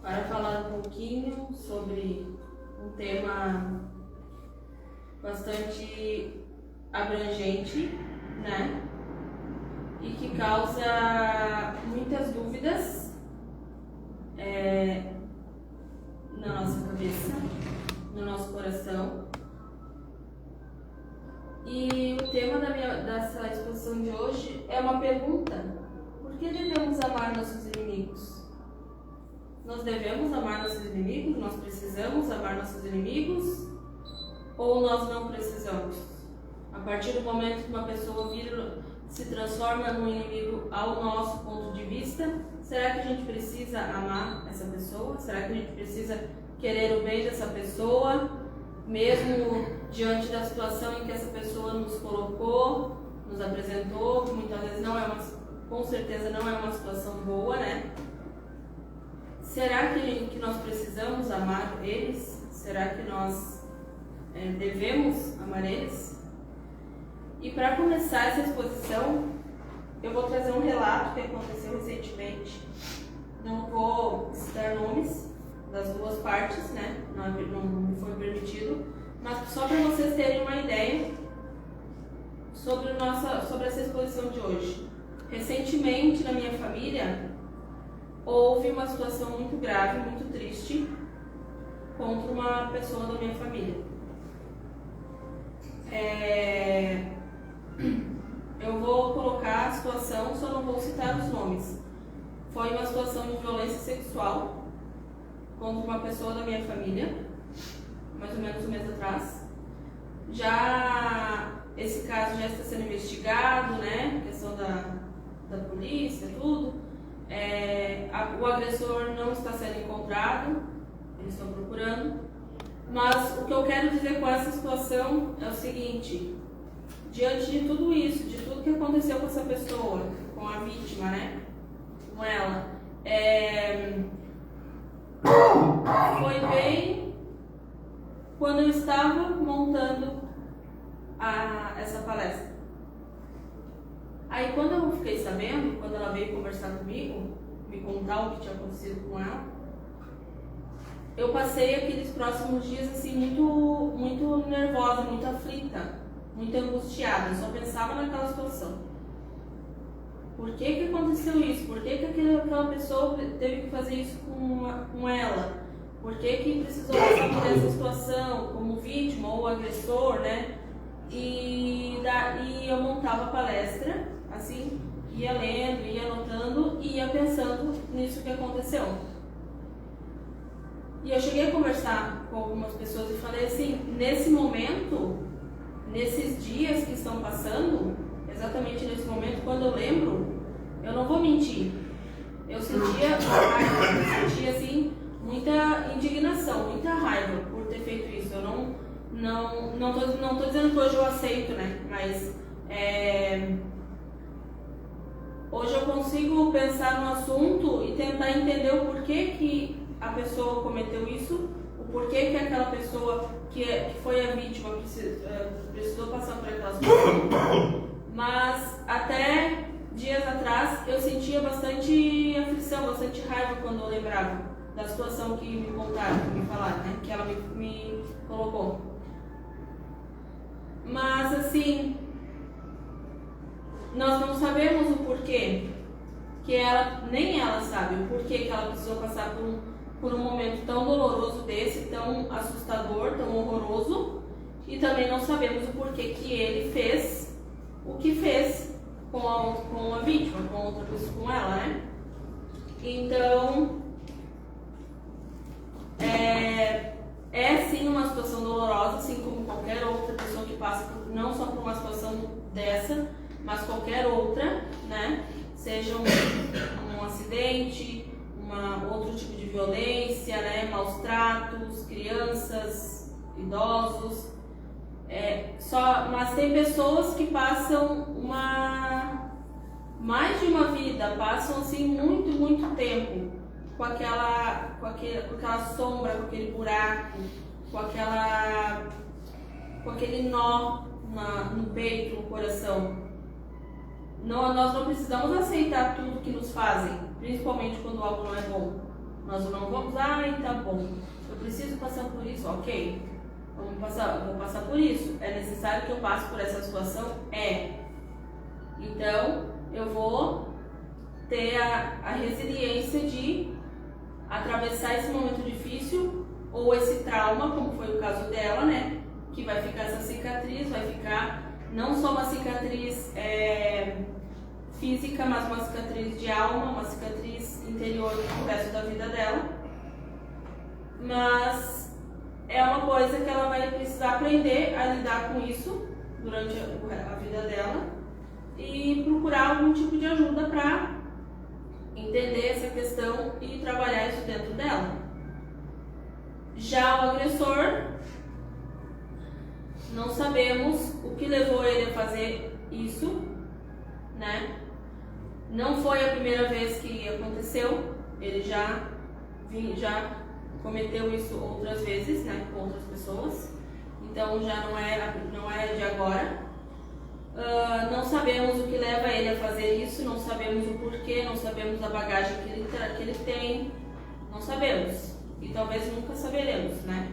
para falar um pouquinho sobre um tema bastante abrangente, né? E que causa muitas dúvidas na nossa cabeça, no nosso coração. E o tema dessa exposição de hoje é uma pergunta: por que devemos amar nossos inimigos? Nós devemos amar nossos inimigos? Nós precisamos amar nossos inimigos? Ou nós não precisamos? A partir do momento que uma pessoa se transforma num inimigo ao nosso ponto de vista, será que a gente precisa amar essa pessoa? Será que a gente precisa querer o bem dessa pessoa, mesmo diante da situação em que essa pessoa nos colocou, nos apresentou, que muitas vezes com certeza não é uma situação boa, né? Será que nós precisamos amar eles? Será que nós devemos amar eles? E para começar essa exposição, eu vou trazer um relato que aconteceu recentemente. Não vou citar nomes das duas partes, né? Não me foi permitido, mas só para vocês terem uma ideia sobre essa exposição de hoje. Recentemente, na minha família, houve uma situação muito grave, muito triste, contra uma pessoa da minha família. Eu vou colocar a situação, só não vou citar os nomes. Foi uma situação de violência sexual contra uma pessoa da minha família, mais ou menos um mês atrás. Esse caso já está sendo investigado, né? Questão da polícia, tudo. O agressor não está sendo encontrado, eles estão procurando. Mas o que eu quero dizer com essa situação é o seguinte: diante de tudo isso, de tudo que aconteceu com essa pessoa, com a vítima, né? Com ela, foi bem quando eu estava montando essa palestra. Aí quando eu fiquei sabendo, quando ela veio conversar comigo, me contar o que tinha acontecido com ela, eu passei aqueles próximos dias assim muito nervosa, muito aflita, muito angustiada. Eu só pensava naquela situação. Por que aconteceu isso? Por que aquela pessoa teve que fazer isso com ela? Por que precisou passar por essa situação como vítima ou agressor, né? E eu montava a palestra, assim, ia lendo, ia anotando e ia pensando nisso que aconteceu. E eu cheguei a conversar com algumas pessoas e falei assim: nesse momento, nesses dias que estão passando, exatamente nesse momento, quando eu lembro, eu não vou mentir, eu sentia assim, muita indignação, muita raiva por ter feito isso. Eu não tô dizendo que hoje eu aceito, né? Mas hoje eu consigo pensar no assunto e tentar entender o porquê que a pessoa cometeu isso, o porquê que aquela pessoa que foi a vítima precisou passar por aquela situação. Mas até dias atrás eu sentia bastante aflição, bastante raiva quando eu lembrava da situação que me contaram, que me falaram, né? Que ela me colocou. Mas assim, nós não sabemos o porquê, que nem ela sabe o porquê que ela precisou passar por um momento tão doloroso desse, tão assustador, tão horroroso, e também não sabemos o porquê que ele fez o que fez com a vítima, com outra pessoa, com ela, né? Então, sim uma situação dolorosa, assim como qualquer outra pessoa que passa não só por uma situação dessa, mas qualquer outra, né? Seja um acidente, outro tipo de violência, né? Maus tratos, crianças, idosos. Mas tem pessoas que passam mais de uma vida, passam assim muito tempo com aquela sombra, com aquele buraco, com aquele nó no peito, no coração. Nós não precisamos aceitar tudo que nos fazem, principalmente quando algo não é bom. Nós não vamos, tá bom, eu preciso passar por isso, ok, vou passar por isso. É necessário que eu passe por essa situação? Então, eu vou ter a resiliência de atravessar esse momento difícil ou esse trauma, como foi o caso dela, né? Que vai ficar essa cicatriz, vai ficar não só uma cicatriz física, mas uma cicatriz de alma, uma cicatriz interior pro resto da vida dela. Mas é uma coisa que ela vai precisar aprender a lidar com isso durante a vida dela e procurar algum tipo de ajuda para entender essa questão e trabalhar isso dentro dela. Já o agressor, não sabemos o que levou ele a fazer isso, né? Não foi a primeira vez que aconteceu, ele já cometeu isso outras vezes, né, com outras pessoas, então já não é de agora. Não sabemos o que leva ele a fazer isso, não sabemos o porquê, não sabemos a bagagem que ele tem, não sabemos, e talvez nunca saberemos, né?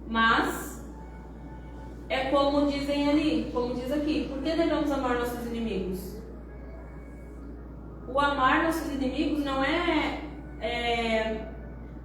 Mas é como dizem ali, como diz aqui, por que devemos amar nossos inimigos? O amar nossos inimigos não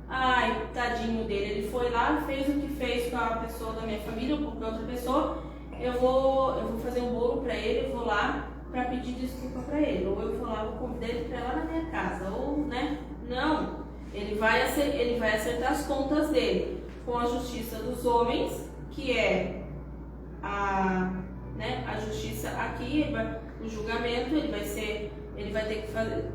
ai, tadinho dele, ele foi lá, fez o que fez com a pessoa da minha família ou com outra pessoa, eu vou fazer um bolo pra ele, eu vou lá pra pedir desculpa pra ele, ou eu vou lá, vou convidar ele pra ir lá na minha casa, ou, né? Não, ele vai acertar as contas dele com a justiça dos homens, que é a justiça aqui, o julgamento, ele vai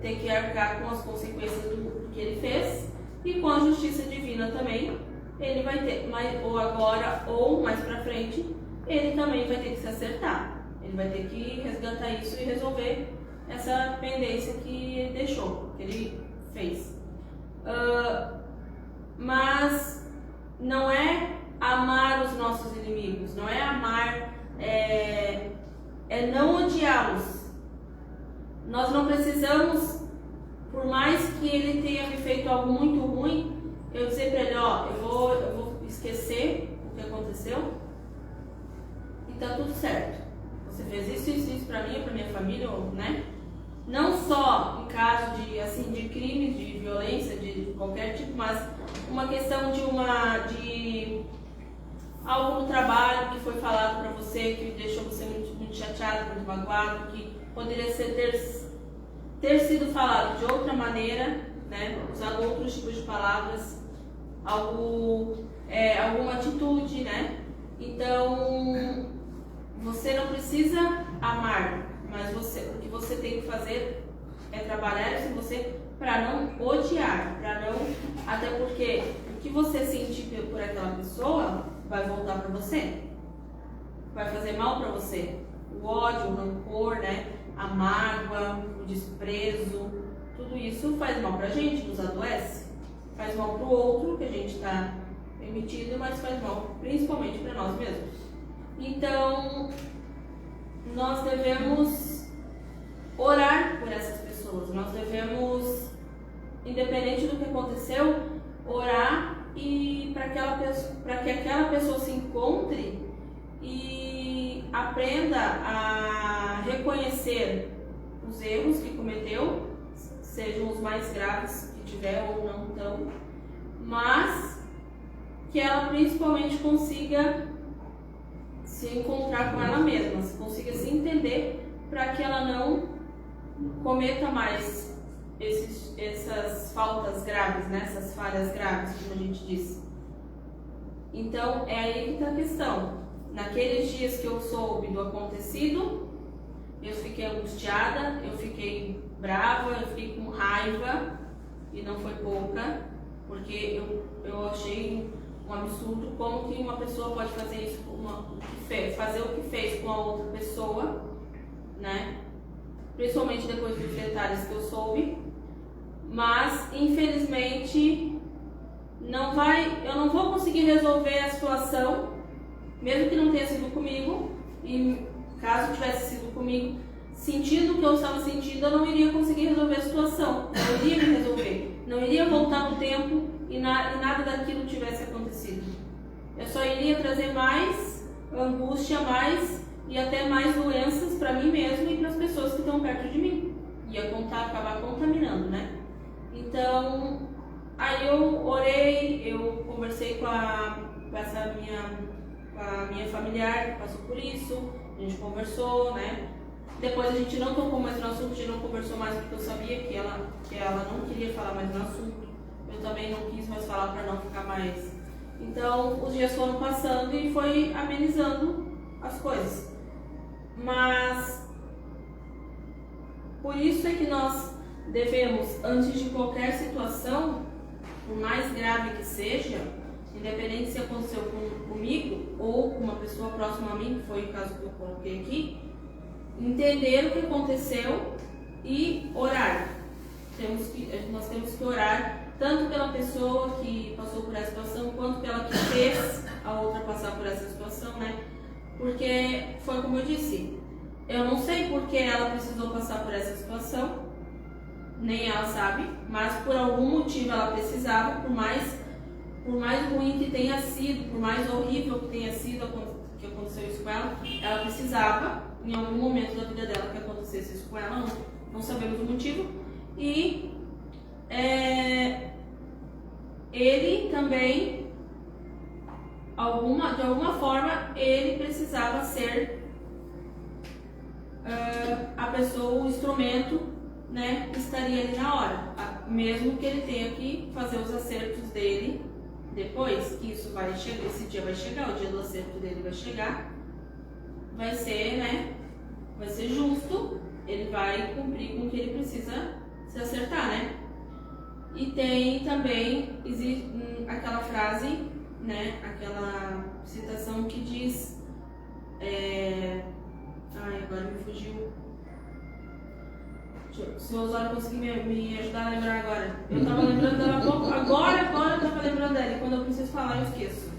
ter que arcar com as consequências do que ele fez, e com a justiça divina também, ele vai ter, ou agora ou mais pra frente, ele também vai ter que se acertar, ele vai ter que resgatar isso e resolver essa pendência que ele deixou, que ele fez. Mas não é amar os nossos inimigos, não é amar, é não odiá-los. Nós não precisamos, por mais que ele tenha me feito algo muito ruim, eu dizer para ele, eu vou esquecer o que aconteceu e tá tudo certo. Você fez isso pra mim, pra minha família, né? Não só em caso de crimes, de violência, de qualquer tipo, mas uma questão de algo no trabalho que foi falado para você, que deixou você muito chateado, muito magoado, que poderia ter sido falado de outra maneira, né? Usado outros tipos de palavras, alguma atitude, né? Então, você não precisa amar, mas o que você tem que fazer é trabalhar isso em você para não odiar, até porque o que você sentir por aquela pessoa vai voltar para você, vai fazer mal para você. O ódio, o rancor, né? A mágoa, o desprezo, tudo isso faz mal pra gente, nos adoece, faz mal pro outro que a gente está emitindo, mas faz mal principalmente para nós mesmos. Então, nós devemos orar por essas pessoas, nós devemos, independente do que aconteceu, orar e para que aquela pessoa se encontre e aprenda a reconhecer os erros que cometeu, sejam os mais graves que tiver ou não tão, mas que ela principalmente consiga se encontrar com ela mesma, consiga se entender para que ela não cometa mais essas faltas graves, né? Essas falhas graves, como a gente disse. Então, é aí que está a questão. Naqueles dias que eu soube do acontecido, eu fiquei angustiada, eu fiquei brava, eu fiquei com raiva, e não foi pouca, porque eu achei um absurdo como que uma pessoa pode fazer isso, fazer o que fez com a outra pessoa, né? Principalmente depois dos detalhes que eu soube, mas infelizmente eu não vou conseguir resolver a situação, mesmo que não tenha sido comigo, e caso tivesse sido comigo, sentindo o que eu estava sentindo, eu não iria conseguir resolver a situação, não iria me resolver, não iria voltar no tempo e nada daquilo tivesse acontecido. Eu só iria trazer mais angústia, mais e até mais doenças para mim mesmo e para as pessoas que estão perto de mim. Ia acabar contaminando, né? Então, aí eu orei, eu conversei com a minha familiar que passou por isso, a gente conversou, né? Depois a gente não tocou mais no assunto, a gente não conversou mais porque eu sabia que ela não queria falar mais no assunto. Eu também não quis mais falar para não ficar mais. Então, os dias foram passando e foi amenizando as coisas. Mas, por isso é que nós devemos, antes de qualquer situação, por mais grave que seja, independente se aconteceu comigo ou com uma pessoa próxima a mim, que foi o caso que eu coloquei aqui, entender o que aconteceu e orar. Nós temos que orar tanto pela pessoa que passou por essa situação, quanto pela que fez a outra passar por essa situação, né? Porque foi como eu disse, eu não sei por que ela precisou passar por essa situação, nem ela sabe, mas por algum motivo ela precisava, por mais ruim que tenha sido, por mais horrível que tenha sido que aconteceu isso com ela precisava, em algum momento da vida dela, que acontecesse isso com ela, não sabemos o motivo. E ele também, de alguma forma, ele precisava ser a pessoa, o instrumento, né, que estaria ali na hora, mesmo que ele tenha que fazer os acertos dele depois, que isso vai chegar, esse dia vai chegar, o dia do acerto dele vai chegar, vai ser, né, vai ser justo, ele vai cumprir com o que ele precisa se acertar, né? E tem também aquela frase, né, aquela citação que diz, agora me fugiu. Se o Osório conseguir me ajudar a lembrar agora. Eu tava lembrando dela há pouco, agora eu tava lembrando dela, quando eu preciso falar eu esqueço.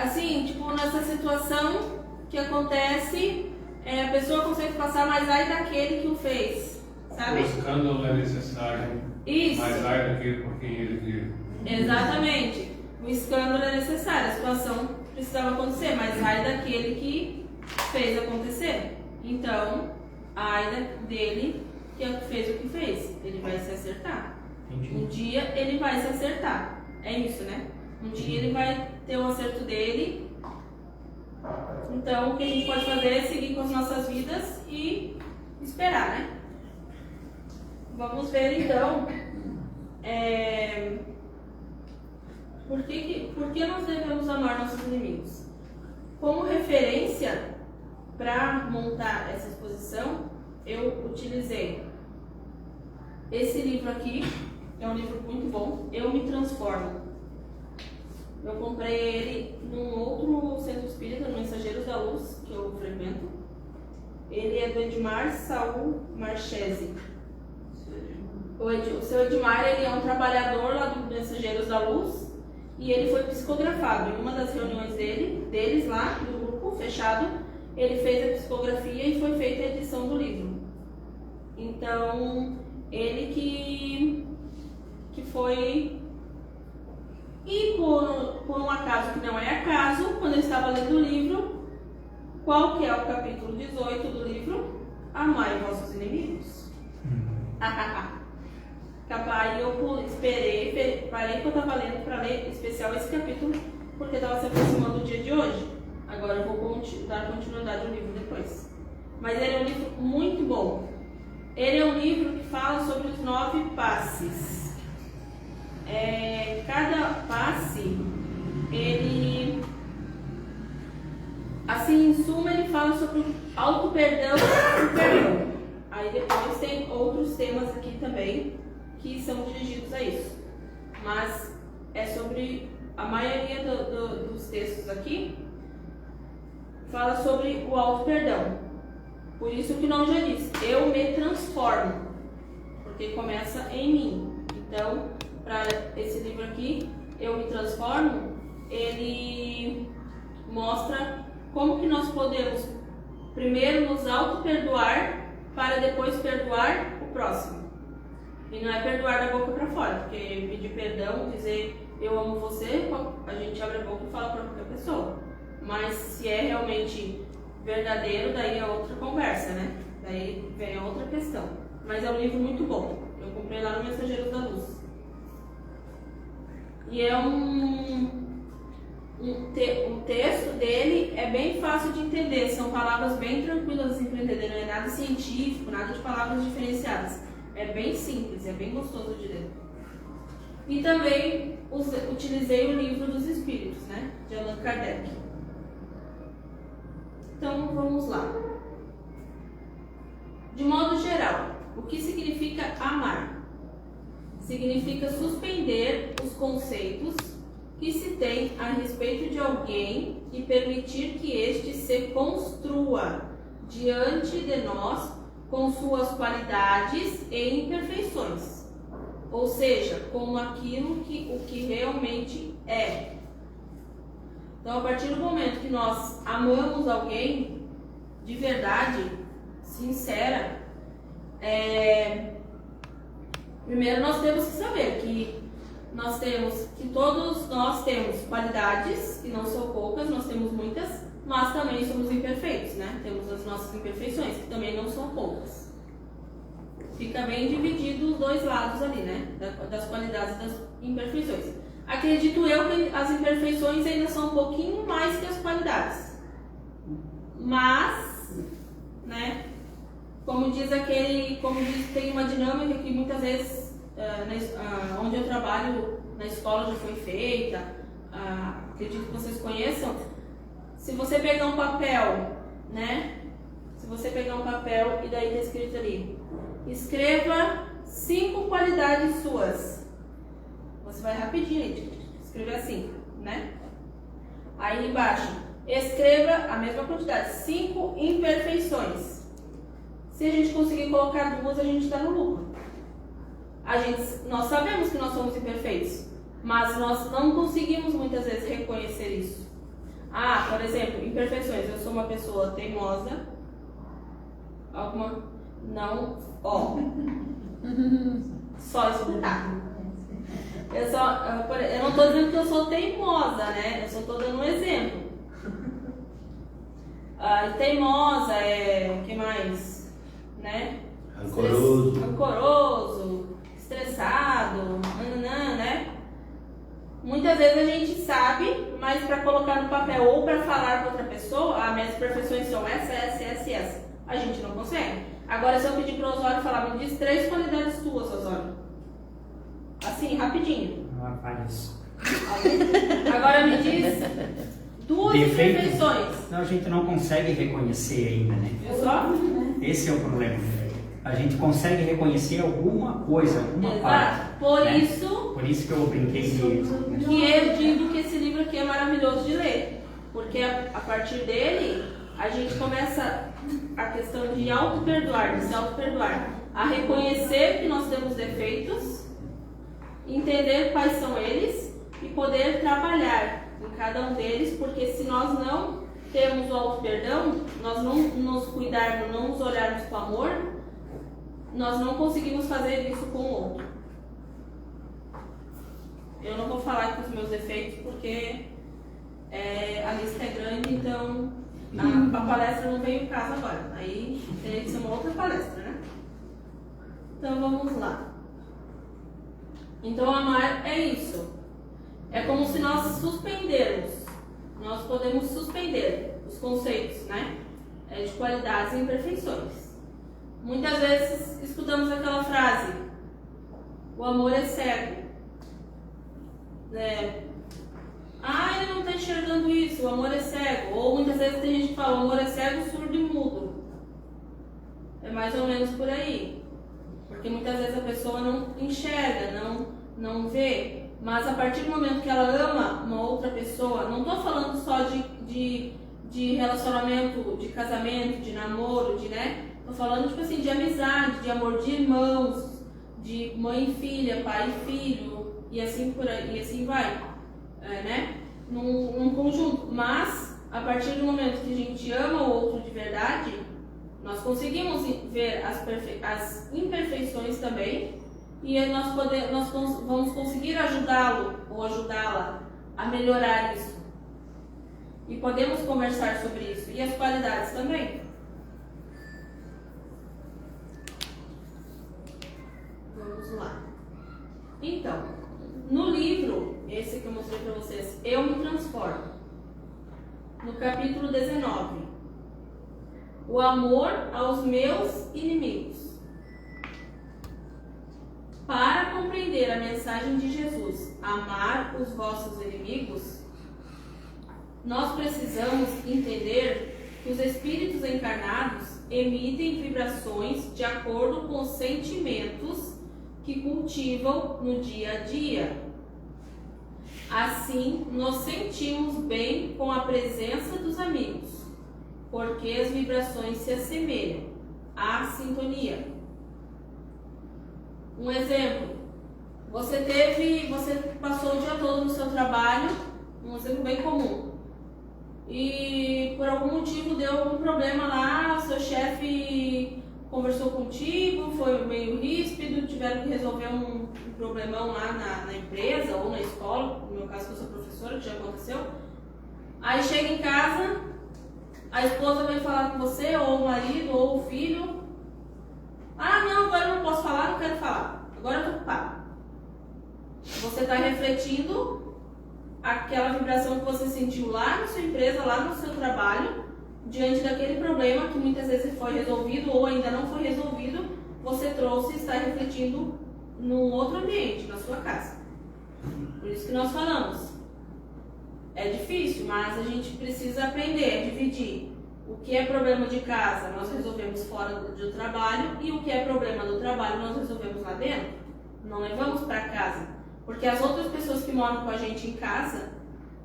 Assim, tipo, nessa situação que acontece, a pessoa consegue passar, mas ai daquele que o fez, sabe? O escândalo é necessário, isso. mas ai daquele por quem ele vive. Exatamente. O escândalo é necessário, a situação precisava acontecer, mas ai daquele que fez acontecer. Então, ai dele que fez o que fez, ele vai se acertar. Um dia ele vai se acertar, é isso, né? Um dia ele vai ter o acerto dele. Então, o que a gente pode fazer é seguir com as nossas vidas e esperar, né? Vamos ver então por que nós devemos amar nossos inimigos. Como referência para montar essa exposição, eu utilizei esse livro aqui, é um livro muito bom, Eu Me Transformo. Eu comprei ele num outro centro espírita, no Mensageiros da Luz, que eu frequento. Ele é do Edmar Saul Marchese. O seu Edmar, ele é um trabalhador lá do Mensageiros da Luz e ele foi psicografado. Em uma das reuniões deles lá, do grupo fechado, ele fez a psicografia e foi feita a edição do livro. Então, ele que foi... E por um acaso que não é acaso, quando eu estava lendo o livro, qual que é o capítulo 18 do livro? Amai vossos inimigos. Capaz, eu esperei, parei que eu estava lendo para ler especial esse capítulo, porque estava se aproximando do dia de hoje. Agora eu vou dar continuidade ao livro depois. Mas ele é um livro muito bom. Ele é um livro que fala sobre os 9 passes. Cada passe, ele, assim, em suma, ele fala sobre o auto-perdão e o perdão. Aí depois tem outros temas aqui também que são dirigidos a isso. Mas é sobre a maioria dos textos aqui, fala sobre o auto-perdão. Por isso que o nome já diz, eu me transformo, porque começa em mim. Então, para esse livro aqui, Eu Me Transformo, ele mostra como que nós podemos primeiro nos auto-perdoar para depois perdoar o próximo. E não é perdoar da boca para fora, porque pedir perdão, dizer eu amo você, a gente abre a boca e fala para qualquer pessoa. Mas se é realmente verdadeiro, daí é outra conversa, né? Daí vem a outra questão. Mas é um livro muito bom. Eu comprei lá no Mensageiros da Luz. E é o texto dele é bem fácil de entender. São palavras bem tranquilas de entender. Não é nada científico, nada de palavras diferenciadas. É bem simples, é bem gostoso de ler. E também utilizei o Livro dos Espíritos, né? De Allan Kardec. Então vamos lá. De modo geral, o que significa amar? Significa suspender os conceitos que se tem a respeito de alguém e permitir que este se construa diante de nós com suas qualidades e imperfeições, ou seja, como aquilo o que realmente é. Então, a partir do momento que nós amamos alguém de verdade, sincera, primeiro nós temos que saber que todos nós temos qualidades, que não são poucas, nós temos muitas, mas também somos imperfeitos, né? Temos as nossas imperfeições, que também não são poucas. Fica bem dividido os dois lados ali, né? Das qualidades e das imperfeições. Acredito eu que as imperfeições ainda são um pouquinho mais que as qualidades. Mas, né? Como diz, tem uma dinâmica que muitas vezes, onde eu trabalho, na escola já foi feita, acredito que vocês conheçam. Se você pegar um papel, né? Se você pegar um papel e daí está escrito ali, escreva 5 qualidades suas. Você vai rapidinho, escrever assim, né? Aí embaixo, escreva a mesma quantidade, 5 imperfeições. Se a gente conseguir colocar 2, a gente está no lucro. Nós sabemos que nós somos imperfeitos, mas nós não conseguimos muitas vezes reconhecer isso. Por exemplo, imperfeições. Eu sou uma pessoa teimosa. Só escutar. Eu não estou dizendo que eu sou teimosa, né? Eu só estou dando um exemplo. Teimosa o que mais? Né? Rancoroso, estressado, né? Muitas vezes a gente sabe, mas para colocar no papel ou para falar com outra pessoa, minhas imperfeições são essa. A gente não consegue. Agora, se eu pedir para o Osório falar, me diz 3 qualidades tuas, Osório. Assim, rapidinho. Agora me diz 2 imperfeições. Não, a gente não consegue reconhecer ainda, né? Esse é o problema. A gente consegue reconhecer alguma coisa, alguma parte. Por né? isso que eu brinquei de... que eu digo que esse livro aqui é maravilhoso de ler. Porque a partir dele, a gente começa a questão de auto-perdoar, de se auto-perdoar. A reconhecer que nós temos defeitos, entender quais são eles e poder trabalhar em cada um deles, porque se nós não temos o auto-perdão, nós não nos cuidarmos, não nos olharmos com amor, nós não conseguimos fazer isso com o outro. Eu não vou falar aqui os meus defeitos porque a lista é grande, então a palestra não veio em casa agora. Aí teria que ser uma outra palestra, né? Então vamos lá. Então amar é isso. É como se nós nós podemos suspender os conceitos, né? De qualidades e imperfeições. Muitas vezes escutamos aquela frase: o amor é cego. Ele não está enxergando isso, o amor é cego. Ou muitas vezes tem gente que fala: o amor é cego, surdo e mudo. É mais ou menos por aí. Porque muitas vezes a pessoa não enxerga, não vê. Mas a partir do momento que ela ama uma outra pessoa, não estou falando só de relacionamento, de casamento, de namoro, né? Estou falando tipo assim, de amizade, de amor de irmãos, de mãe e filha, pai e filho, e assim por aí, e assim vai, né? Num conjunto. Mas a partir do momento que a gente ama o outro de verdade, nós conseguimos ver as imperfeições também, e nós vamos conseguir ajudá-lo ou ajudá-la a melhorar isso. E podemos conversar sobre isso. E as qualidades também. Vamos lá. Então, no livro, esse que eu mostrei para vocês, Eu Me Transformo, no capítulo 19, o amor aos meus inimigos. Para compreender a mensagem de Jesus, amar os vossos inimigos, nós precisamos entender que os espíritos encarnados emitem vibrações de acordo com os sentimentos que cultivam no dia a dia. Assim, nos sentimos bem com a presença dos amigos, porque as vibrações se assemelham à sintonia. Um exemplo, você passou o dia todo no seu trabalho, um exemplo bem comum, e por algum motivo deu algum problema lá, o seu chefe conversou contigo, foi meio ríspido, tiveram que resolver um problemão lá na empresa ou na escola, no meu caso que eu sou professora, que já aconteceu. Aí chega em casa, a esposa vem falar com você, ou o marido, ou o filho. Ah, não, agora eu não posso falar, não quero falar, agora eu tô ocupado. Você está refletindo aquela vibração que você sentiu lá na sua empresa, lá no seu trabalho, diante daquele problema que muitas vezes foi resolvido ou ainda não foi resolvido, você trouxe e está refletindo num outro ambiente, na sua casa. Por isso que nós falamos. É difícil, mas a gente precisa aprender a dividir. O que é problema de casa, nós resolvemos fora do trabalho, e o que é problema do trabalho, nós resolvemos lá dentro. Não levamos para casa. Porque as outras pessoas que moram com a gente em casa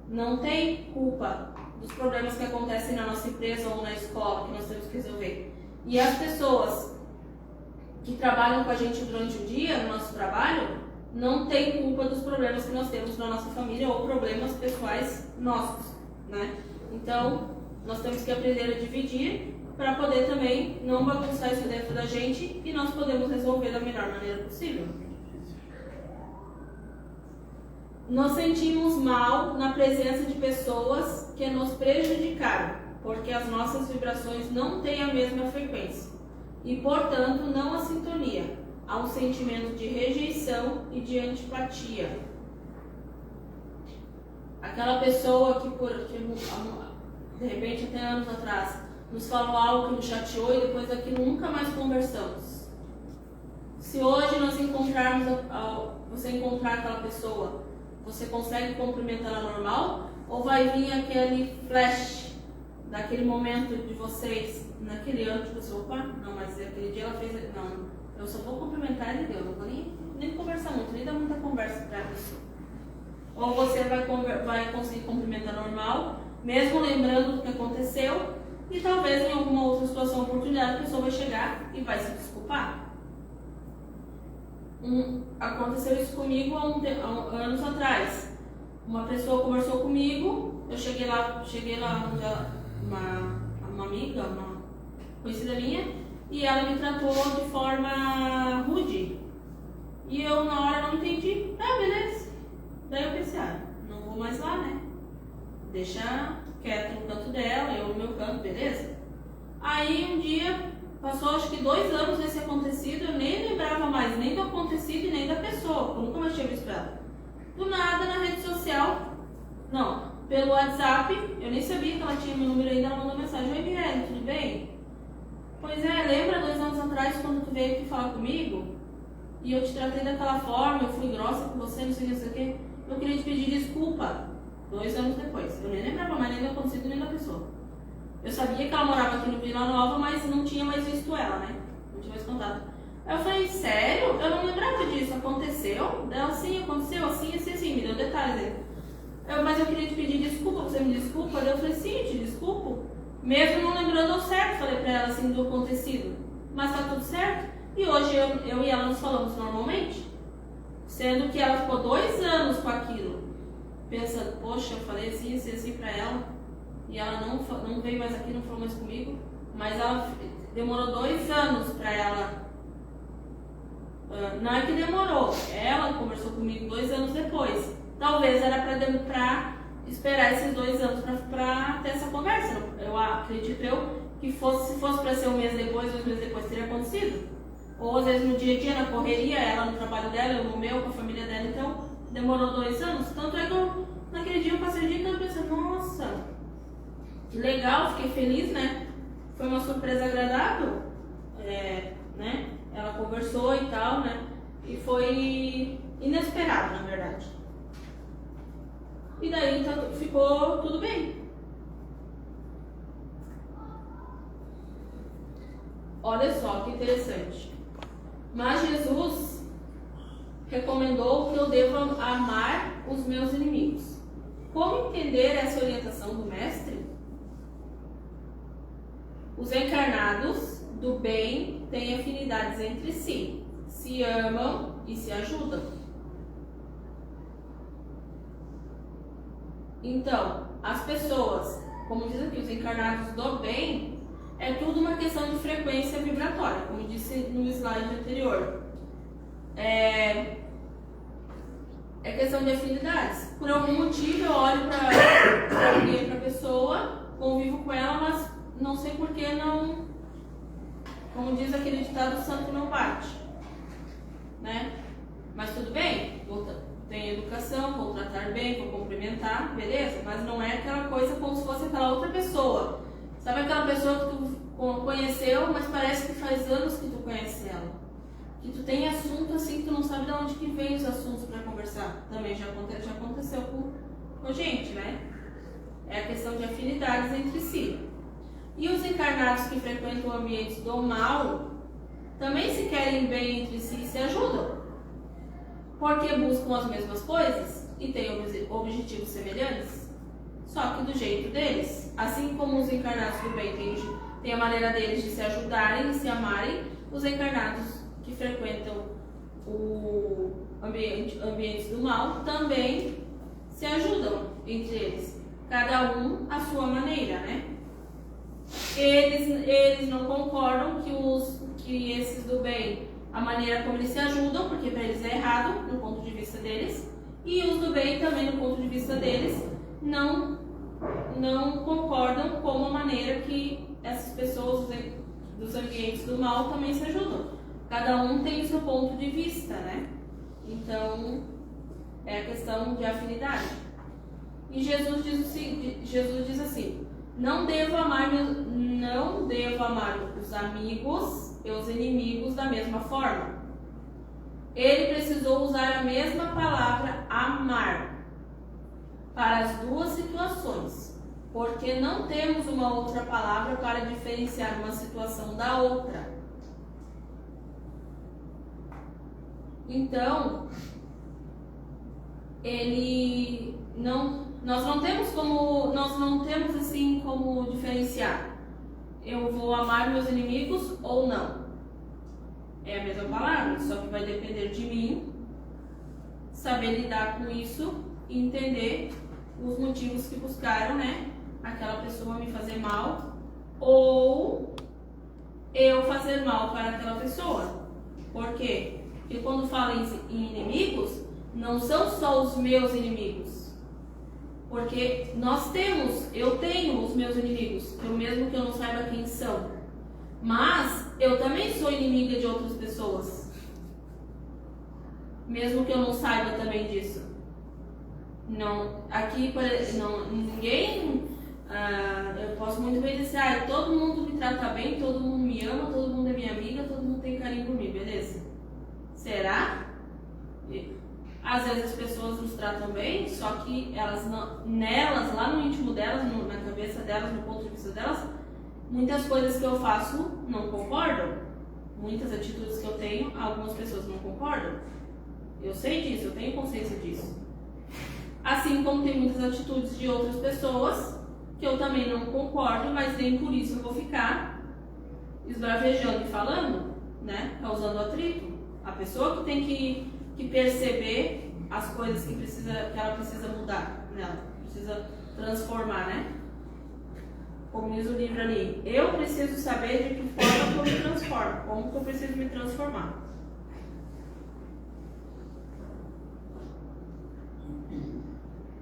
não têm culpa dos problemas que acontecem na nossa empresa ou na escola que nós temos que resolver. E as pessoas que trabalham com a gente durante o dia, no nosso trabalho, não têm culpa dos problemas que nós temos na nossa família ou problemas pessoais nossos, né? Então, nós temos que aprender a dividir para poder também não bagunçar isso dentro da gente e nós podemos resolver da melhor maneira possível. Nós sentimos mal na presença de pessoas que nos prejudicaram, porque as nossas vibrações não têm a mesma frequência e, portanto, não a sintonia. Há um sentimento de rejeição e de antipatia. Aquela pessoa que de repente, até anos atrás, nos falou algo que nos chateou e depois daquilo nunca mais conversamos. Se hoje nós encontrarmos, você encontrar aquela pessoa, você consegue cumprimentá-la normal? Ou vai vir aquele flash daquele momento de vocês, naquele ano, tipo assim, opa, não, mas aquele dia ela fez, não, eu só vou cumprimentar e deu, não vou nem conversar muito, nem dar muita conversa para a pessoa. Ou você vai conseguir cumprimentar normal, mesmo lembrando do que aconteceu, e talvez em alguma outra situação, oportunidade, a pessoa vai chegar e vai se desculpar. Aconteceu isso comigo há anos atrás. Uma pessoa conversou comigo, eu cheguei lá uma amiga, uma conhecida minha, e ela me tratou de forma rude. E eu na hora não entendi. Ah, beleza. Daí eu pensei, não vou mais lá, né? Deixa quieto no canto dela, eu no meu canto, beleza? Aí um dia, passou acho que 2 anos desse acontecido, eu nem lembrava mais nem do acontecido e nem da pessoa, eu nunca mais tinha visto ela. Do nada, na rede social, não, pelo WhatsApp, eu nem sabia que ela tinha meu número ainda, ela mandou mensagem: oi, Mirelle, tudo bem? Pois é, lembra 2 anos atrás quando tu veio aqui falar comigo? E eu te tratei daquela forma, eu fui grossa com você, não sei o que. Eu queria te pedir desculpa 2 anos depois. Eu nem lembrava mais nem do acontecido nem da pessoa. Eu sabia que ela morava aqui no Vila Nova, mas não tinha mais visto ela, né? Não tinha mais contato. Aí eu falei, sério? Eu não lembrava disso. Aconteceu? Ela, sim, aconteceu, assim, me deu detalhes aí. Mas eu queria te pedir desculpa, você me desculpa? Daí eu falei, sim, te desculpo. Mesmo não lembrando ao certo, falei pra ela assim do acontecido. Mas tá tudo certo? E hoje eu e ela nos falamos normalmente. Sendo que ela ficou 2 anos com aquilo. Pensando, poxa, eu falei assim pra ela. e ela não veio mais aqui, não falou mais comigo, mas ela demorou 2 anos para ela. Não é que demorou, ela conversou comigo 2 anos depois. Talvez era para esperar esses 2 anos para ter essa conversa. Eu acredito que se fosse para ser 1 mês depois, 2 meses depois, teria acontecido. Ou às vezes no dia a dia, na correria, ela no trabalho dela, eu no meu, com a família dela, então demorou 2 anos. Tanto é que naquele dia eu passei o dia inteiro pensando, nossa, que legal, fiquei feliz, né? Foi uma surpresa agradável, né? Ela conversou e tal, né? E foi inesperado, na verdade. E daí então, ficou tudo bem. Olha só que interessante. Mas Jesus recomendou que eu deva amar os meus inimigos. Como entender essa orientação do Mestre? Os encarnados do bem têm afinidades entre si, se amam e se ajudam. Então, as pessoas, como diz aqui, os encarnados do bem, é tudo uma questão de frequência vibratória, como disse no slide anterior. É questão de afinidades. Por algum motivo eu olho para alguém, para a pessoa, convivo com ela, mas não sei por que não. Como diz aquele ditado, o santo não bate. Né? Mas tudo bem, tenho educação, vou tratar bem, vou cumprimentar, beleza? Mas não é aquela coisa como se fosse aquela outra pessoa. Sabe aquela pessoa que tu conheceu, mas parece que faz anos que tu conhece ela? Que tu tem assunto assim que tu não sabe de onde que vem os assuntos para conversar. Também já aconteceu com gente, né? É a questão de afinidades entre si. E os encarnados que frequentam ambientes do mal também se querem bem entre si e se ajudam. Porque buscam as mesmas coisas e têm objetivos semelhantes. Só que do jeito deles. Assim como os encarnados do bem têm a maneira deles de se ajudarem e se amarem, os encarnados que frequentam o ambientes do mal também se ajudam entre eles. Cada um à sua maneira, né? Eles não concordam que esses do bem, a maneira como eles se ajudam, porque para eles é errado, no ponto de vista deles, e os do bem também, no ponto de vista deles, não concordam com a maneira que essas pessoas dos ambientes do mal também se ajudam. Cada um tem o seu ponto de vista, né? Então, é a questão de afinidade. E Jesus diz assim: não devo amar os amigos e os inimigos da mesma forma. Ele precisou usar a mesma palavra amar para as duas situações, porque não temos uma outra palavra para diferenciar uma situação da outra. Então, nós não temos assim como diferenciar. Eu vou amar meus inimigos ou não. É a mesma palavra, só que vai depender de mim saber lidar com isso e entender os motivos que buscaram, né, aquela pessoa me fazer mal ou eu fazer mal para aquela pessoa. Por quê? Porque quando fala em inimigos, não são só os meus inimigos. Porque eu tenho os meus inimigos, mesmo que eu não saiba quem são. Mas eu também sou inimiga de outras pessoas, mesmo que eu não saiba também disso. Ninguém. Eu posso muito bem dizer, todo mundo me trata bem, todo mundo me ama, todo mundo é minha amiga, todo mundo tem carinho por mim, beleza? Será? Às vezes as pessoas nos tratam bem, só que nelas, lá no íntimo delas, na cabeça delas, no ponto de vista delas, muitas coisas que eu faço não concordam. Muitas atitudes que eu tenho, algumas pessoas não concordam. Eu sei disso, eu tenho consciência disso. Assim como tem muitas atitudes de outras pessoas que eu também não concordo, mas nem por isso eu vou ficar esbravejando e falando, né? Causando atrito. A pessoa que tem que perceber as coisas que ela precisa mudar nela, precisa transformar, né? como diz o livro ali, eu preciso saber de que forma que eu me transformo, como que eu preciso me transformar.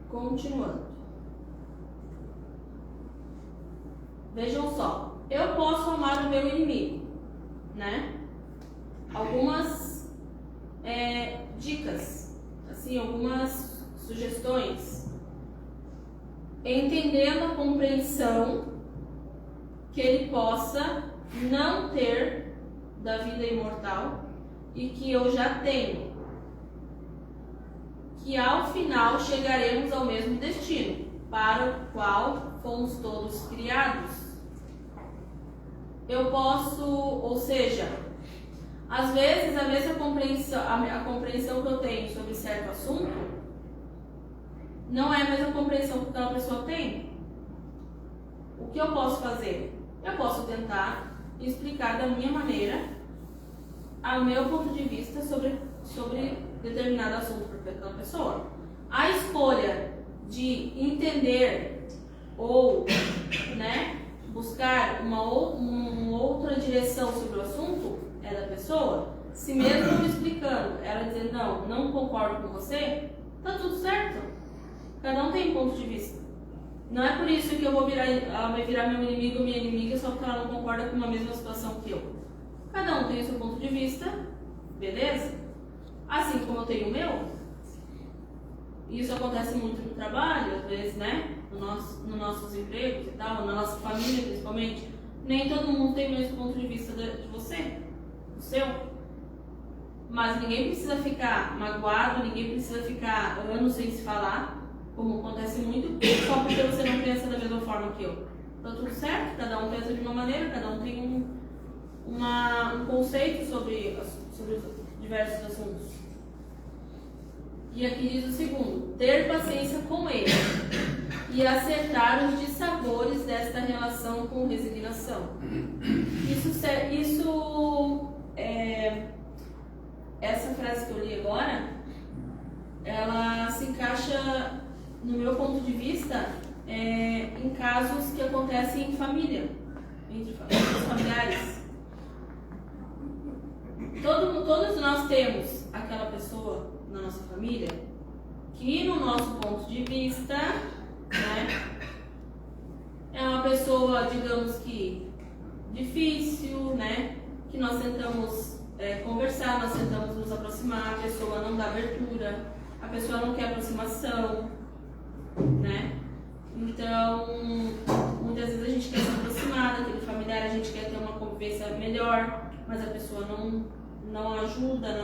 Continuando. Vejam só, eu posso amar o meu inimigo, né? Algumas dicas, assim, algumas sugestões. Entendendo a compreensão que ele possa não ter da vida imortal e que eu já tenho, que ao final chegaremos ao mesmo destino para o qual fomos todos criados. Eu posso, ou seja, às vezes a mesma compreensão, a compreensão que eu tenho sobre certo assunto não é a mesma compreensão que aquela pessoa tem. O que eu posso fazer? Eu posso tentar explicar da minha maneira, ao meu ponto de vista sobre determinado assunto para aquela pessoa. A escolha de entender ou, né, buscar uma outra direção sobre o assunto é da pessoa. Se mesmo eu explicando, ela dizer não concordo com você, tá tudo certo. Cada um tem um ponto de vista. Não é por isso que ela vai virar meu inimigo ou minha inimiga só porque ela não concorda com uma mesma situação que eu. Cada um tem o seu ponto de vista, beleza? Assim como eu tenho o meu. Isso acontece muito no trabalho, às vezes, né? Nos nossos empregos e tal, na nossa família principalmente. Nem todo mundo tem o mesmo ponto de vista de você, o seu. Mas ninguém precisa ficar magoado, ninguém precisa ficar anos sem se falar, como acontece muito, só porque você não pensa da mesma forma que eu. Tá tudo certo, cada um pensa de uma maneira, cada um tem um conceito sobre diversos assuntos. E aqui diz o segundo: ter paciência com ele e acertar os dissabores desta relação com resignação. Essa frase que eu li agora, ela se encaixa, no meu ponto de vista, em casos que acontecem em família, entre os familiares. Todos nós temos aquela pessoa na nossa família que, no nosso ponto de vista, né, é uma pessoa, digamos que, difícil, né, que nós tentamos conversar, nós tentamos nos aproximar, a pessoa não dá abertura, a pessoa não quer aproximação, né? Então, muitas vezes a gente quer se aproximar daquele familiar, a gente quer ter uma convivência melhor, mas a pessoa não ajuda,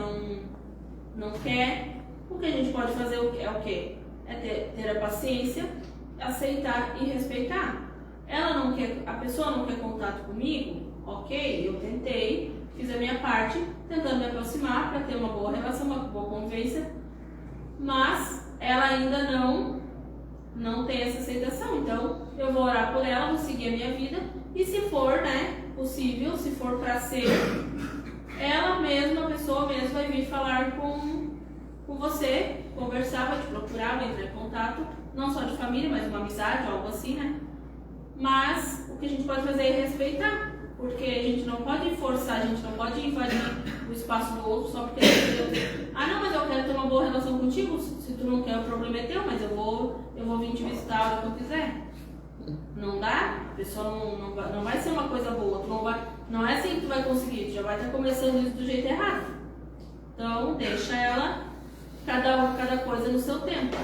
não quer. O que a gente pode fazer é o quê? É ter a paciência, aceitar e respeitar. A pessoa não quer contato comigo, ok, eu tentei, fiz a minha parte, tentando me aproximar para ter uma boa relação, uma boa convivência, mas ela ainda não tem essa aceitação. Então eu vou orar por ela, vou seguir a minha vida, e se for, né, possível, se for para ser, ela mesma, a pessoa mesma vai vir falar com você, conversar, vai te procurar, vai entrar em contato, não só de família, mas uma amizade, algo assim, né? Mas o que a gente pode fazer é respeitar, porque a gente não pode forçar, a gente não pode invadir o espaço do outro só porque não, mas eu quero ter uma boa relação contigo, se tu não quer, o problema é teu, mas eu vou vir te visitar a hora que eu quiser. Não dá? A pessoa não vai ser uma coisa boa, não é assim que tu vai conseguir, tu já vai estar começando isso do jeito errado. Então deixa ela, cada coisa no seu tempo.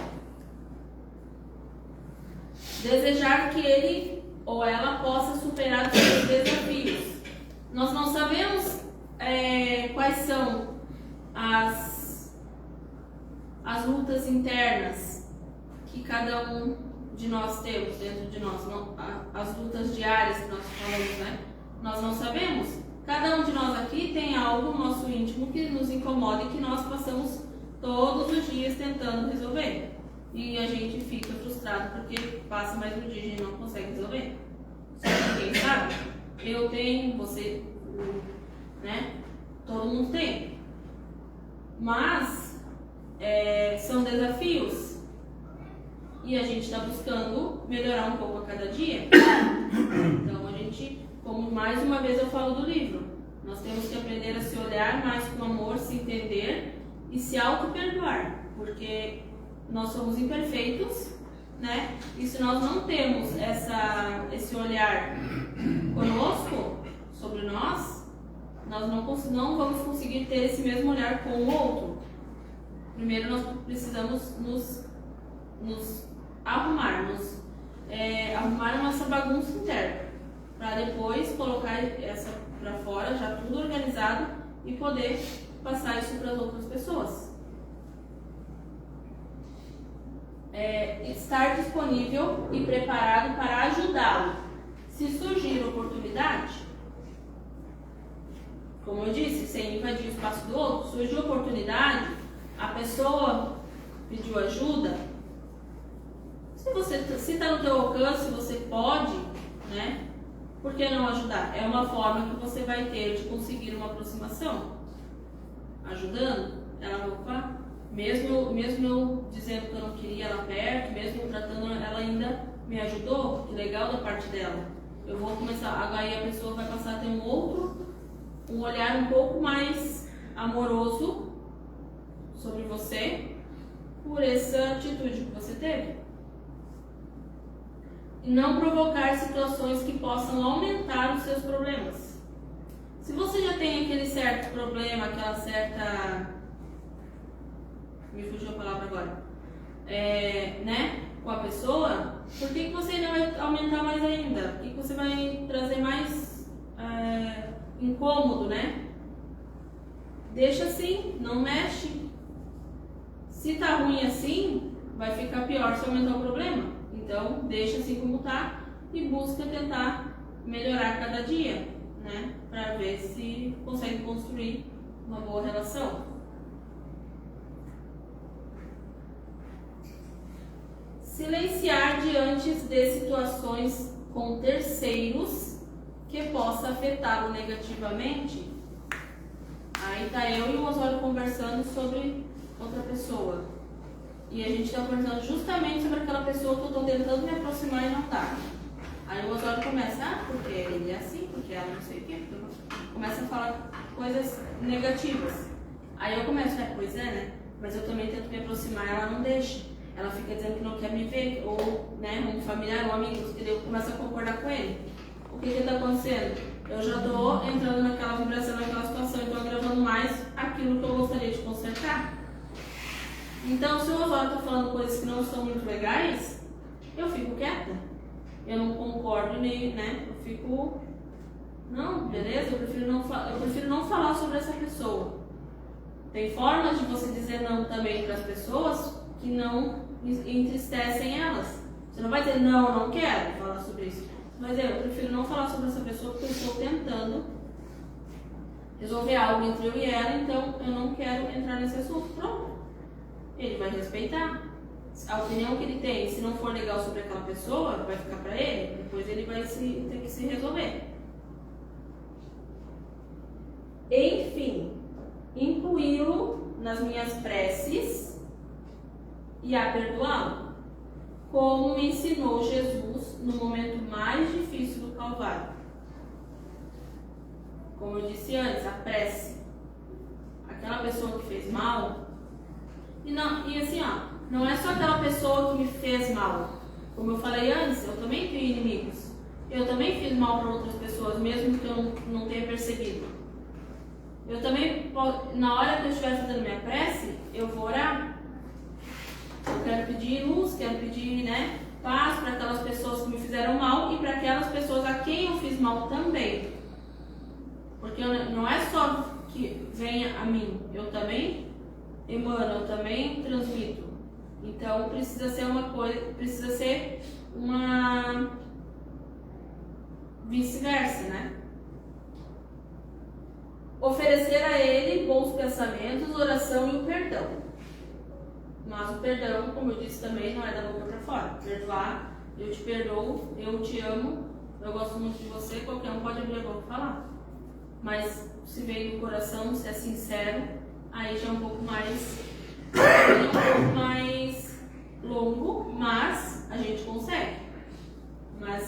Desejar que ele ou ela possa superar os seus desafios. Nós não sabemos quais são as lutas internas que cada um de nós temos dentro de nós, as lutas diárias que nós falamos, né? Nós não sabemos. Cada um de nós aqui tem algo no nosso íntimo que nos incomoda e que nós passamos todos os dias tentando resolver. E a gente fica frustrado porque passa mais um dia e a gente não consegue resolver. Só que quem sabe? Eu tenho, você, né? Todo mundo tem. Mas são desafios. e a gente está buscando melhorar um pouco a cada dia. Então a gente, como mais uma vez eu falo do livro, nós temos que aprender a se olhar mais com amor, se entender e se auto-perdoar, porque nós somos imperfeitos, né? E se nós não temos esse olhar conosco, sobre nós não vamos conseguir ter esse mesmo olhar com o outro. Primeiro nós precisamos nos arrumar a nossa bagunça interna, para depois colocar essa para fora, já tudo organizado, e poder passar isso para as outras pessoas. Estar disponível e preparado para ajudá-lo. Se surgir oportunidade, como eu disse, sem invadir o espaço do outro, surgiu oportunidade, a pessoa pediu ajuda, se está no teu alcance, você pode, né? Por que não ajudar? É uma forma que você vai ter de conseguir uma aproximação. Ajudando, ela vai ocupar. Mesmo eu dizendo que eu não queria ela perto, mesmo tratando, ela ainda me ajudou. Que legal da parte dela. Eu vou começar, aí a pessoa vai passar a ter um olhar um pouco mais amoroso sobre você por essa atitude que você teve. E não provocar situações que possam aumentar os seus problemas. Se você já tem aquele certo problema, aquela certa... me fugiu a palavra agora. Né? Com a pessoa, por que você ainda vai aumentar mais ainda? Por que você vai trazer mais incômodo, né? Deixa assim, não mexe. Se tá ruim assim, vai ficar pior se aumentar o problema. Então, deixa assim como tá e busca tentar melhorar cada dia, né? Para ver se consegue construir uma boa relação. Silenciar diante de situações com terceiros que possa afetá-lo negativamente. Aí tá eu e o Osório conversando sobre outra pessoa. E a gente está conversando justamente sobre aquela pessoa que eu estou tentando me aproximar e não dá. Aí o Osório começa, porque ele é assim, porque ela não sei o quê. Começa a falar coisas negativas. Aí eu começo, pois é, né? Mas eu também tento me aproximar, ela não deixa. Ela fica dizendo que não quer me ver, ou né, um familiar, um amigo, entendeu? Eu começo a concordar com ele. O que está acontecendo? Eu já estou entrando naquela vibração, naquela situação, então agravando mais aquilo que eu gostaria de consertar. Então, se o Osório está falando coisas que não são muito legais, eu fico quieta. Eu não concordo nem, né? Eu fico, não, beleza? Eu prefiro não falar sobre essa pessoa. Tem formas de você dizer não também para as pessoas que não entristecem elas. Você não vai dizer, não quero falar sobre isso. Mas eu prefiro não falar sobre essa pessoa porque eu estou tentando resolver algo entre eu e ela, então eu não quero entrar nesse assunto. Pronto. Ele vai respeitar. A opinião que ele tem, se não for legal sobre aquela pessoa, vai ficar para ele, depois ele vai ter que se resolver. Enfim, incluí-lo nas minhas preces e a perdoá-lo, como me ensinou Jesus no momento mais difícil do Calvário. Como eu disse antes, a prece. Aquela pessoa que fez mal, e assim, não é só aquela pessoa que me fez mal. Como eu falei antes, eu também tenho inimigos. Eu também fiz mal para outras pessoas, mesmo que eu não tenha percebido. Eu também, na hora que eu estiver fazendo minha prece, eu vou orar. Eu quero pedir luz, quero pedir, né, paz para aquelas pessoas que me fizeram mal e para aquelas pessoas a quem eu fiz mal também. Porque não é só que venha a mim, eu também emano, eu também transmito. Então precisa ser uma vice-versa, né? Oferecer a ele bons pensamentos, oração e o perdão. Mas o perdão, como eu disse também, não é da boca para fora. Perdoar, eu te perdoo, eu te amo, eu gosto muito de você, qualquer um pode abrir a boca e falar. Mas se veio do coração, se é sincero, aí já é um pouco mais longo, mas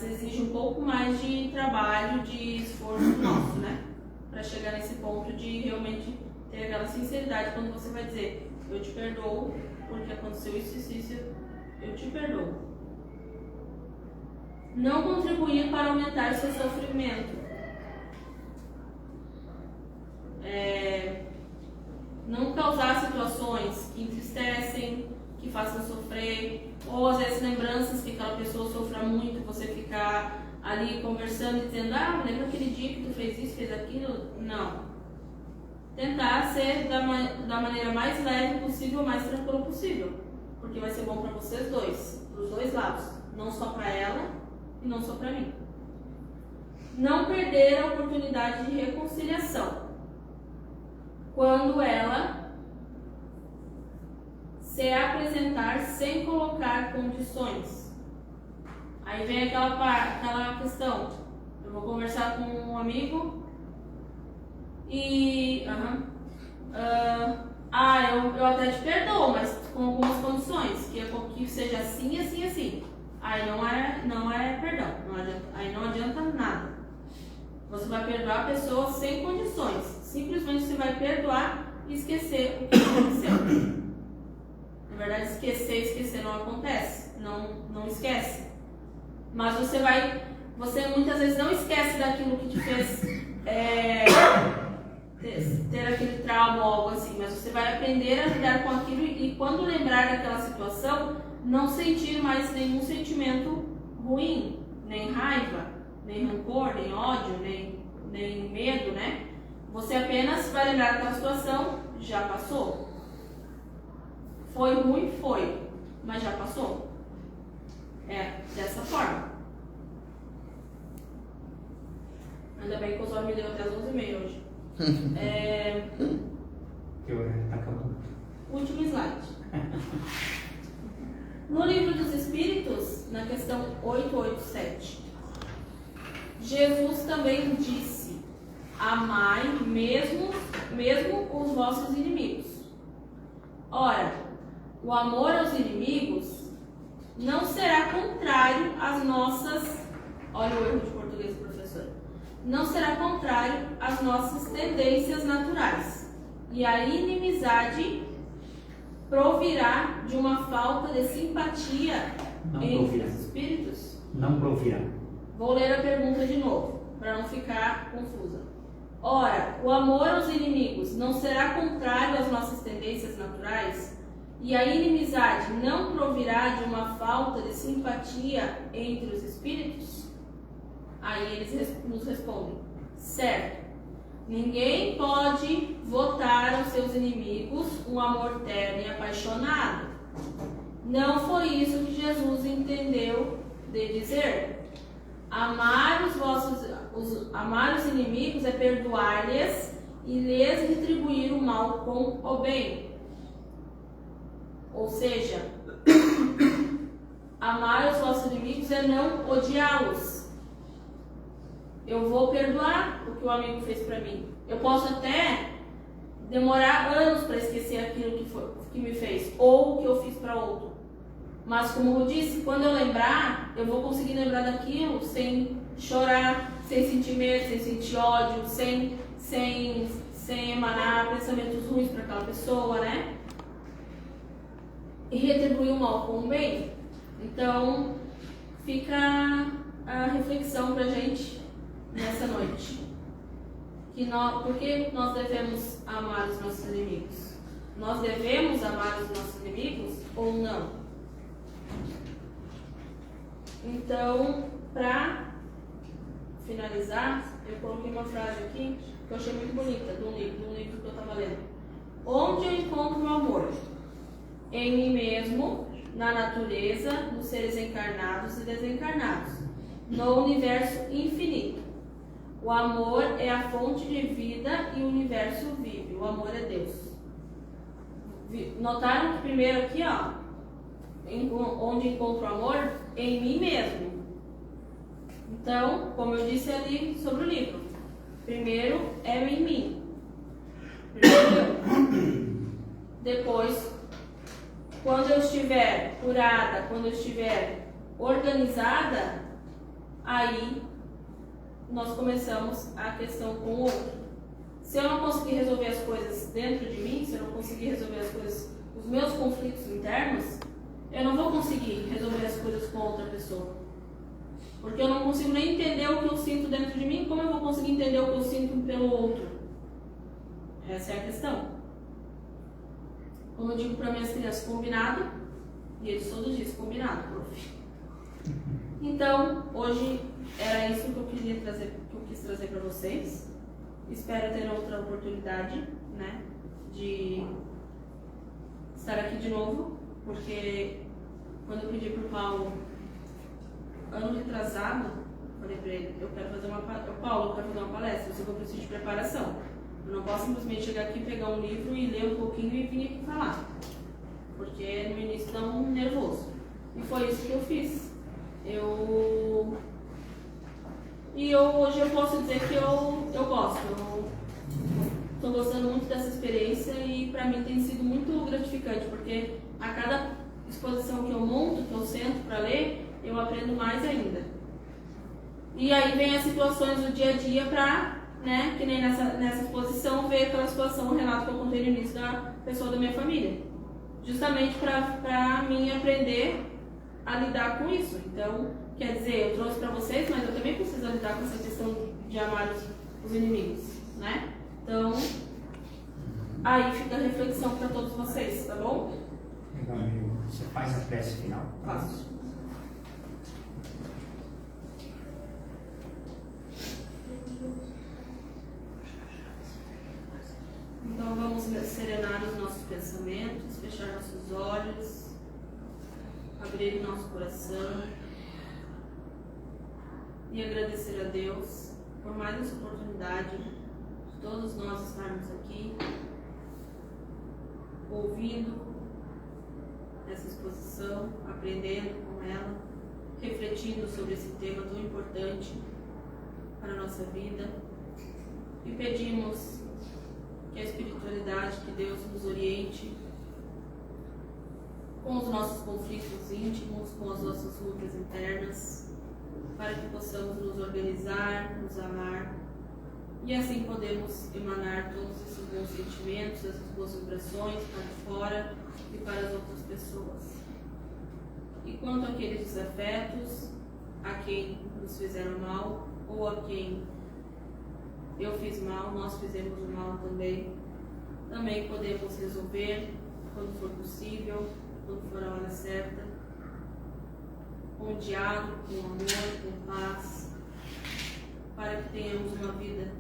mas exige um pouco mais de trabalho, de esforço nosso, né? Para chegar nesse ponto de realmente ter aquela sinceridade quando você vai dizer: eu te perdoo porque aconteceu isso, eu te perdoo. Não contribuir para aumentar seu sofrimento. Não causar situações que entristecem, que façam sofrer, ou às vezes lembranças que aquela pessoa sofra muito, você ficar ali conversando e dizendo: lembra aquele dia que tu fez isso, fez aquilo? Não. Tentar ser da maneira mais leve possível, mais tranquila possível, porque vai ser bom para vocês dois, para os dois lados, não só para ela e não só para mim. Não perder a oportunidade de reconciliação quando ela se apresentar sem colocar condições. Aí vem aquela questão: eu vou conversar com um amigo e eu até te perdoo, mas com algumas condições, que seja assim, assim, assim. Aí não é perdão, aí não adianta nada. Você vai perdoar a pessoa sem condições, simplesmente você vai perdoar e esquecer o que aconteceu. Na verdade, esquecer não acontece, não esquece. Mas você muitas vezes não esquece daquilo que te fez ter aquele trauma ou algo assim, mas você vai aprender a lidar com aquilo e quando lembrar daquela situação, não sentir mais nenhum sentimento ruim, nem raiva, nem rancor, nem ódio, nem medo, né? Você apenas vai lembrar daquela situação, já passou. Foi ruim? Foi, mas já passou. Dessa forma. Ainda bem que o Zóio me deu até as 11h30 hoje. Que horário tá acabando. Último slide. No Livro dos Espíritos, na questão 887, Jesus também disse: amai mesmo os vossos inimigos. Ora, o amor aos inimigos não será contrário às nossas... Olha o erro de português, professor. Não será contrário às nossas tendências naturais. E a inimizade provirá de uma falta de simpatia entre os espíritos? Não provirá. Vou ler a pergunta de novo, para não ficar confusa. Ora, o amor aos inimigos não será contrário às nossas tendências naturais? E a inimizade não provirá de uma falta de simpatia entre os espíritos? Aí eles nos respondem: certo. Ninguém pode votar aos seus inimigos um amor terno e apaixonado. Não foi isso que Jesus entendeu de dizer. Amar os inimigos é perdoar-lhes e lhes retribuir o mal com o bem. Ou seja, amar os vossos inimigos é não odiá-los. Eu vou perdoar o que o amigo fez para mim. Eu posso até demorar anos para esquecer aquilo que me fez ou o que eu fiz para outro. Mas como eu disse, quando eu lembrar, eu vou conseguir lembrar daquilo sem chorar, sem sentir medo, sem sentir ódio, sem emanar pensamentos ruins para aquela pessoa, né? E retribuir o mal com o bem. Então, fica a reflexão pra gente nessa noite. Por que nós devemos amar os nossos inimigos? Nós devemos amar os nossos inimigos ou não? Então, para finalizar, eu coloquei uma frase aqui que eu achei muito bonita, de um livro que eu estava lendo. Onde eu encontro o amor? Em mim mesmo, na natureza, nos seres encarnados e desencarnados, no universo infinito. O amor é a fonte de vida e o universo vive. O amor é Deus. Notaram que primeiro aqui, ó, onde encontro o amor? Em mim mesmo. Então, como eu disse ali sobre o livro, primeiro é em mim. Depois, quando eu estiver curada, quando eu estiver organizada, aí nós começamos a questão com o outro. Se eu não conseguir resolver as coisas dentro de mim, se eu não conseguir resolver as coisas, os meus conflitos internos, eu não vou conseguir resolver as coisas com outra pessoa. Porque eu não consigo nem entender o que eu sinto dentro de mim, como eu vou conseguir entender o que eu sinto pelo outro? Essa é a questão. Como eu digo para minhas crianças, combinado, e eles todos dizem, combinado, prof. Então, hoje era isso que eu queria trazer, que eu quis trazer para vocês. Espero ter outra oportunidade, né, de estar aqui de novo, porque quando eu pedi para o Paulo, ano retrasado, falei para ele, eu quero fazer uma palestra, eu sei que eu preciso de preparação. Eu não posso simplesmente chegar aqui, pegar um livro e ler um pouquinho e vir aqui falar, porque no início dá um nervoso. E foi isso que eu fiz. Hoje eu posso dizer que eu gosto. Estou gostando muito dessa experiência e para mim tem sido muito gratificante, porque a cada exposição que eu monto, que eu sento para ler, eu aprendo mais ainda. E aí vem as situações do dia a dia para, né, que nem nessa exposição, ver aquela situação, o relato que eu contei no início da pessoa da minha família. Justamente para mim aprender a lidar com isso. Então, quer dizer, eu trouxe para vocês, mas eu também preciso lidar com essa questão de amar os inimigos, né? Então, aí fica a reflexão para todos vocês, tá bom? Legal, amigo. Você faz a prece final? Faço. Então vamos serenar os nossos pensamentos, fechar nossos olhos, abrir nosso coração e agradecer a Deus por mais essa oportunidade de todos nós estarmos aqui, ouvindo essa exposição, aprendendo com ela, refletindo sobre esse tema tão importante para a nossa vida e pedimos que a espiritualidade, que Deus nos oriente com os nossos conflitos íntimos, com as nossas lutas internas, para que possamos nos organizar, nos amar e assim podemos emanar todos esses bons sentimentos, essas boas vibrações para fora e para as outras pessoas. E quanto àqueles desafetos, a quem nos fizeram mal ou a quem eu fiz mal, nós fizemos o mal também podemos resolver quando for possível, quando for a hora certa, com diálogo, com amor, com paz, para que tenhamos uma vida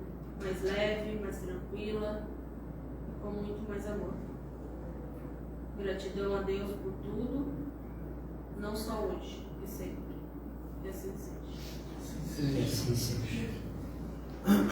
mais leve, mais tranquila e com muito mais amor. Gratidão a Deus por tudo, não só hoje, e sempre. E assim seja. E assim seja.